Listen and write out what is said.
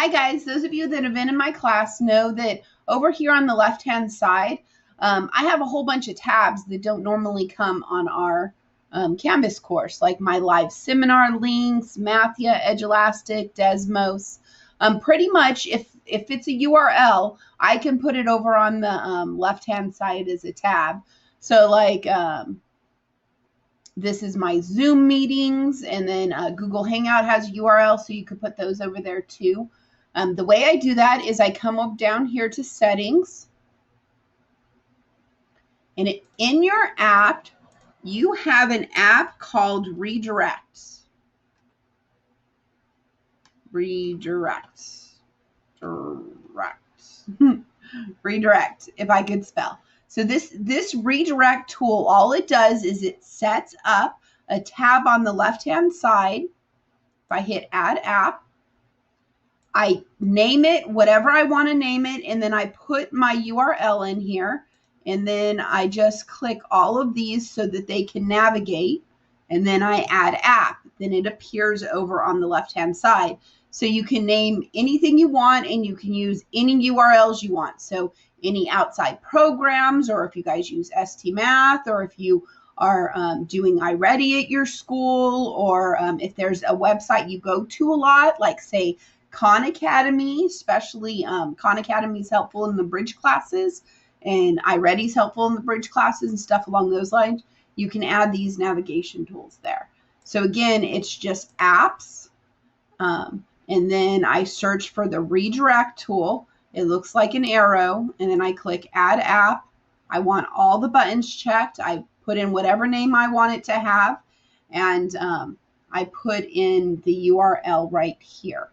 Hi guys, those of you that have been in my class know that over here on the left-hand side, I have a whole bunch of tabs that don't normally come on our Canvas course, like my live seminar links, Mathia, Edulastic, Desmos. Pretty much, if it's a URL, I can put it over on the left-hand side as a tab. So like this is my Zoom meetings, and then Google Hangout has URL, so you could put those over there too. The way I do that is I come up down here to settings, and in your app, you have an app called Redirects. Redirects. Redirect, if I could spell. So this redirect tool, all it does is it sets up a tab on the left-hand side. If I hit Add App, I name it whatever I want to name it, and then I put my URL in here, and then I just click all of these so that they can navigate, and then I add app. Then it appears over on the left-hand side. So you can name anything you want, and you can use any URLs you want. So any outside programs, or if you guys use STMath, or if you are doing iReady at your school, or if there's a website you go to a lot, like say Khan Academy, especially Khan Academy is helpful in the bridge classes, and iReady is helpful in the bridge classes and stuff along those lines. You can add these navigation tools there. So again, it's just apps, and then I search for the redirect tool. It looks like an arrow, and then I click Add App. I want all the buttons checked. I put in whatever name I want it to have, and I put in the URL right here.